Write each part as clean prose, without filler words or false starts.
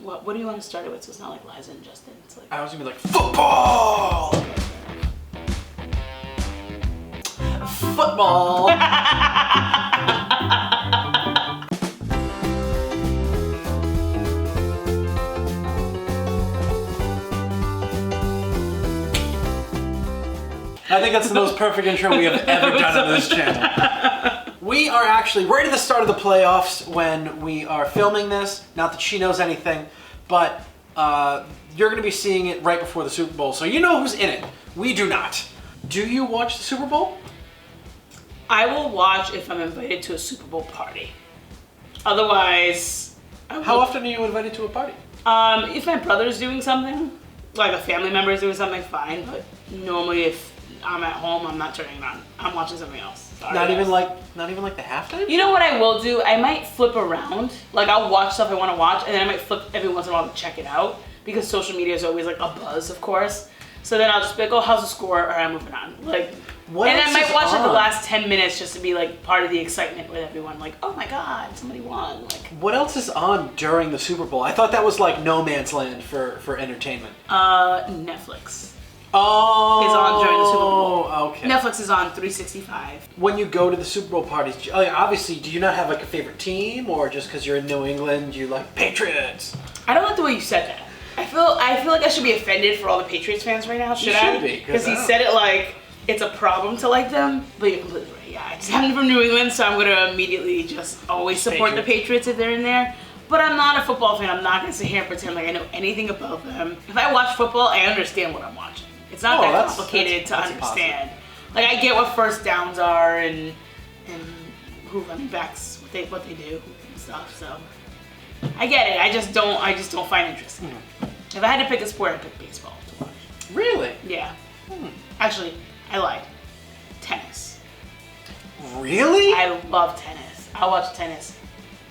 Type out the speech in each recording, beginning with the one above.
What do you want to start it with? So it's not like Liza and Justin. It's like... I was gonna be like, football! Football! I think that's the most perfect intro we have ever done on this channel. We are actually right at the start of the playoffs when we are filming this. Not that she knows anything, but you're going to be seeing it right before the Super Bowl, so you know who's in it. We do not. Do you watch the Super Bowl? I will watch if I'm invited to a Super Bowl party. Otherwise, How often are you invited to a party? If my brother's doing something, like a family member is doing something, fine. But normally, if I'm at home, I'm not turning it on. I'm watching something else. Sorry, Not even like the halftime? You know what I will do? I might flip around. Like I'll watch stuff I want to watch, and then I might flip every once in a while to check it out because social media is always like a buzz, of course. So then I'll just be like, oh, how's the score? All right, I'm moving on. Like, What and else I might is watch like the on? last 10 minutes just to be like part of the excitement with everyone. Like, oh my God, somebody won. Like, What else is on during the Super Bowl? I thought that was like no man's land for entertainment. Netflix Oh, is on during the Super Bowl. Okay. Netflix is on 365. When you go to the Super Bowl parties, obviously, do you not have like a favorite team, or just because you're in New England, you like Patriots? I don't like the way you said that. I feel like I should be offended for all the Patriots fans right now. Should I? be, Because he said it like it's a problem to like them, but you're completely right. Yeah, I just happen from New England, so I'm gonna immediately just always support the Patriots if they're in there. But I'm not a football fan. I'm not gonna sit here and pretend like I know anything about them. If I watch football, I understand what I'm watching. It's not that complicated to understand. Like I get what first downs are and who running backs what they do and stuff. So I get it. I just don't find interesting. If I had to pick a sport, I'd pick baseball to watch. Really? Yeah. Actually, I lied. Tennis. Really? I love tennis. I watch tennis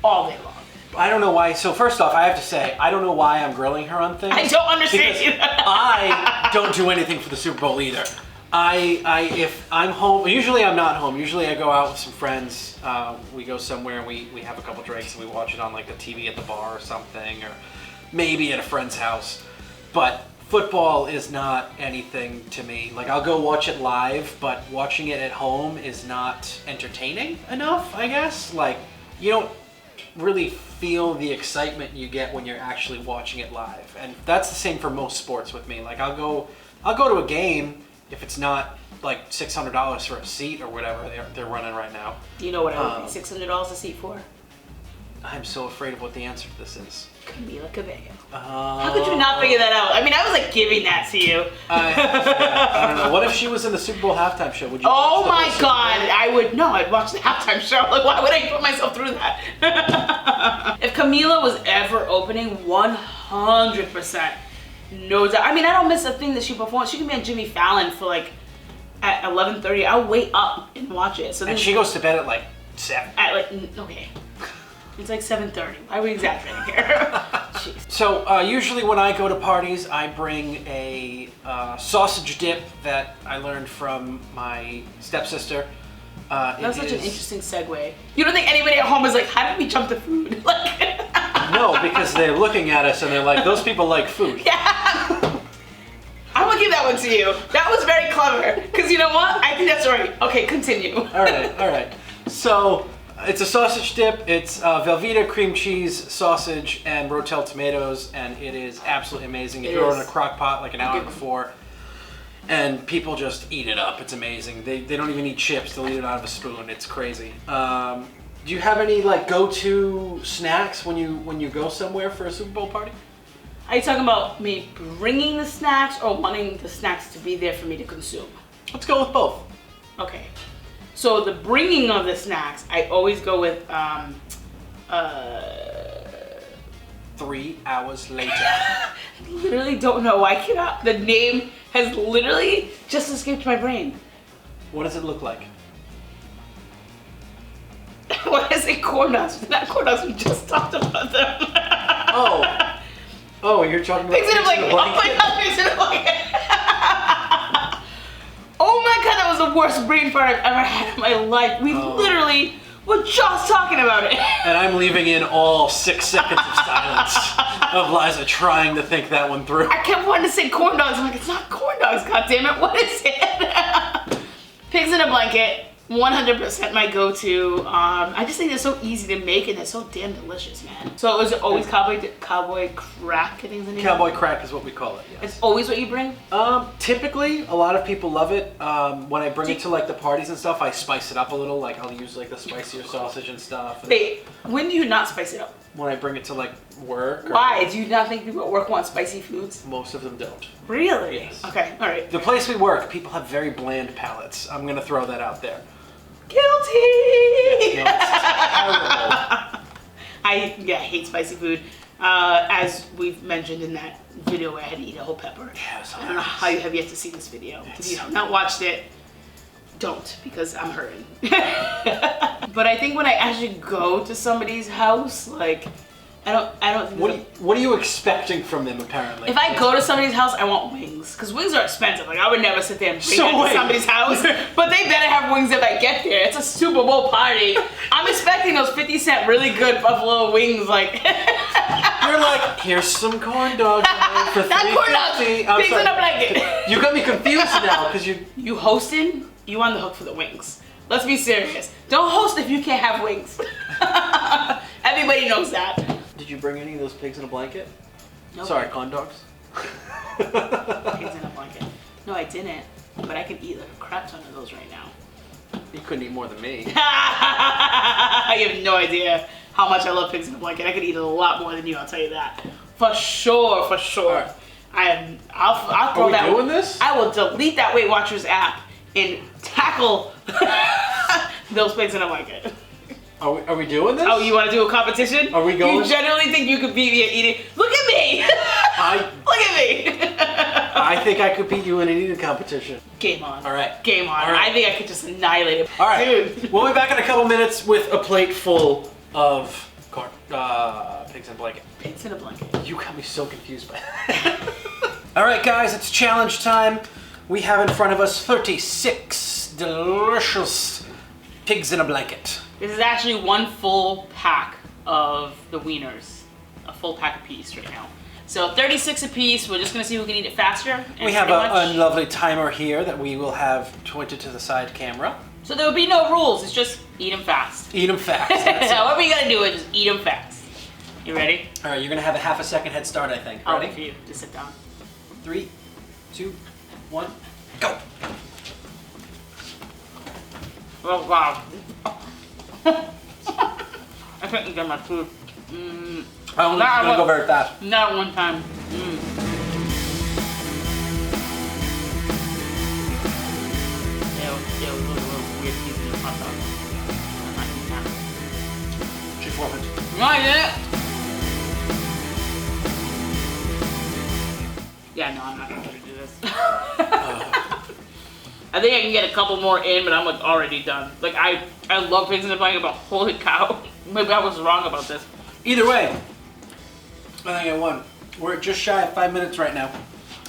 all day long. I don't know why. So first off, I have to say, I don't know why I'm grilling her on things. I don't understand because either. I don't do anything for the Super Bowl either. If I'm home, usually I'm not home. Usually I go out with some friends. We go somewhere and we have a couple drinks and we watch it on like the TV at the bar or something, or maybe at a friend's house. But football is not anything to me. Like I'll go watch it live, but watching it at home is not entertaining enough, I guess. Like you don't really feel the excitement you get when you're actually watching it live. And that's the same for most sports with me. Like I'll go to a game if it's not like $600 for a seat or whatever they're running right now. You know what I would pay $600 a seat for? I'm so afraid of what the answer to this is. Camila Cabello. How could you not figure that out? I mean, I was like giving that to you. I don't know. What if she was in the Super Bowl halftime show? Would you? Oh my God! I'd watch the halftime show. Like, why would I put myself through that? If Camila was ever opening, 100%, no doubt. I mean, I don't miss a thing that she performs. She can be on Jimmy Fallon for like at 11:30. I'll wait up and watch it. So and she goes to bed at like 7. At like okay. It's like 7:30. Why are we exaggerating here? Jeez. So usually when I go to parties, I bring a sausage dip that I learned from my stepsister. That's such an interesting segue. You don't think anybody at home is like, how did we jump to food? Like, no, because they're looking at us and they're like, those people like food. Yeah. I'm gonna give that one to you. That was very clever. Because you know what? I think that's right. Okay, continue. All right. So it's a sausage dip. It's Velveta cream cheese, sausage, and Rotel tomatoes, and it is absolutely amazing. You throw it in a crock pot like an hour before, and people just eat it up. It's amazing. They don't even eat chips. They'll eat it out of a spoon. It's crazy. Do you have any like go-to snacks when you go somewhere for a Super Bowl party? Are you talking about me bringing the snacks or wanting the snacks to be there for me to consume? Let's go with both. Okay. So the bringing of the snacks, I always go with 3 hours later. I literally don't know. I cannot. The name has literally just escaped my brain. What does it look like? What is it? Corn nuts? They're not corn nuts. We just talked about them. Oh, you're talking about Fix it up like, oh my God, fix it up like. Oh my God, that was the worst brain fart I've ever had in my life. We literally We're just talking about it. And I'm leaving in all 6 seconds of silence of Liza trying to think that one through. I kept wanting to say corn dogs. I'm like, it's not corn dogs, goddammit. What is it? Pigs in a blanket. 100% my go-to. I just think they're so easy to make and they're so damn delicious, man. So is it always cowboy crack? I think is the name. Cowboy crack is what we call it. Yes. It's always what you bring? Typically, a lot of people love it. When I bring it to like the parties and stuff, I spice it up a little. Like I'll use like the spicier sausage and stuff. Wait, when do you not spice it up? When I bring it to like work. Why? Do you not think people at work want spicy foods? Most of them don't. Really? Yes. Okay, all right. The place we work, people have very bland palates. I'm gonna throw that out there. Guilty! No, it's I hate spicy food. As we've mentioned in that video where I had to eat a whole pepper. Yes, I don't know how you have yet to see this video. If you have not watched it, don't, because I'm hurting. But I think when I actually go to somebody's house, like, I don't. What are you expecting from them? Apparently, if I go to somebody's house, I want wings, because wings are expensive. Like I would never sit there and bring that to somebody's house. But they better have wings if I get there. It's a Super Bowl party. I'm expecting those 50-cent really good buffalo wings. Like you're like, here's some corn dogs for not corn dogs. Pigs in a blanket. You got me confused now because you hosting. You on the hook for the wings. Let's be serious. Don't host if you can't have wings. Everybody knows that. Did you bring any of those pigs in a blanket? Nope. Sorry, corn dogs. Pigs in a blanket. No, I didn't. But I could eat like a crap ton of those right now. You couldn't eat more than me. You have no idea how much I love pigs in a blanket. I could eat a lot more than you. I'll tell you that. For sure, for sure. Right. I'll throw that. Are we doing this? I will delete that Weight Watchers app and tackle those pigs in a blanket. Are we doing this? Oh, you want to do a competition? Are we going? You generally think you could beat me at eating? Look at me! Look at me! I think I could beat you in an eating competition. Game on. All right. Game on. All right. I think I could just annihilate it. All right. Dude. We'll be back in a couple minutes with a plate full of corn, pigs in a blanket. Pigs in a blanket. You got me so confused by that. All right, guys, it's challenge time. We have in front of us 36 delicious pigs in a blanket. This is actually one full pack of the wieners. A full pack a piece right now. So 36 a piece. We're just gonna see who can eat it faster. We have a lovely timer here that we will have pointed to the side camera. So there will be no rules. It's just eat them fast. Eat them fast. Whatever you gotta do is just eat them fast. You ready? All right, you're gonna have a half a second head start, I think. I'll Ready? wait for you. Just sit down. 3, 2, 1, go. Oh wow. I couldn't get my food. I don't think it's gonna go very fast. Not one time. Yeah, it was a little weird piece of hot dog. I'm not eating that. She forfeit. No, I didn't. Yeah, no, I'm not gonna do this. I think I can get a couple more in, but I'm like already done. Like I love pigs in a blanket, but holy cow, maybe I was wrong about this. Either way, I think I won. We're just shy of 5 minutes right now.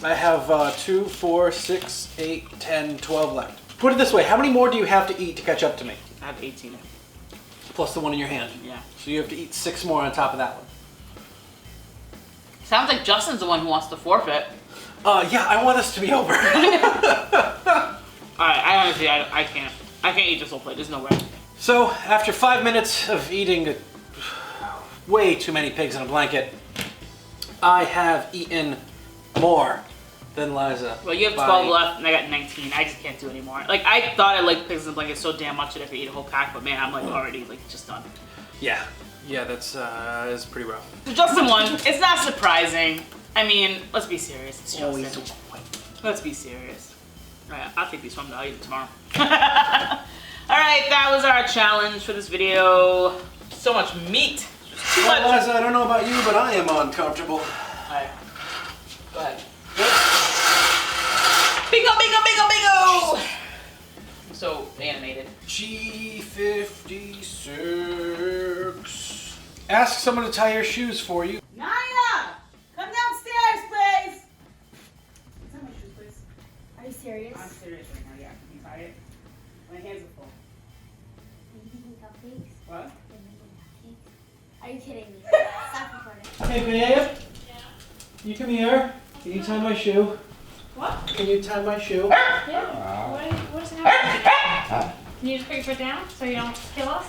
I have 2, 4, 6, 8, 10, 12 left. Put it this way, how many more do you have to eat to catch up to me? I have 18. Plus the one in your hand. Yeah. So you have to eat 6 more on top of that one. Sounds like Justin's the one who wants to forfeit. Yeah, I want this to be over. Alright, I honestly, I can't. I can't eat this whole plate. There's no way. So, after 5 minutes of eating way too many pigs in a blanket, I have eaten more than Liza. Well, you have 12 left, and I got 19. I just can't do anymore. Like, I thought I liked pigs in a blanket so damn much that I could eat a whole pack, but man, I'm like already like just done. Yeah. Yeah, that's pretty rough. So Justin won. It's not surprising. I mean, let's be serious. It's Justin. Let's be serious. Alright, I'll take these home. I'll eat them tomorrow. Alright, that was our challenge for this video. So much meat. Too much. Liza, I don't know about you, but I am uncomfortable. Alright. Go ahead. Bingo, bingo, bingo, bingo! So animated. G56. Ask someone to tie your shoes for you. Naya! Come downstairs, please! Is that my shoes, please? Are you serious? I'm serious right now, yeah. Can you tie it? My hands are full. Are you eating cupcakes? Hey, babe. You come here. Can you tie my shoe? What? Can you tie my shoe? Yeah. What is happening? Can you just put your foot down so you don't kill us?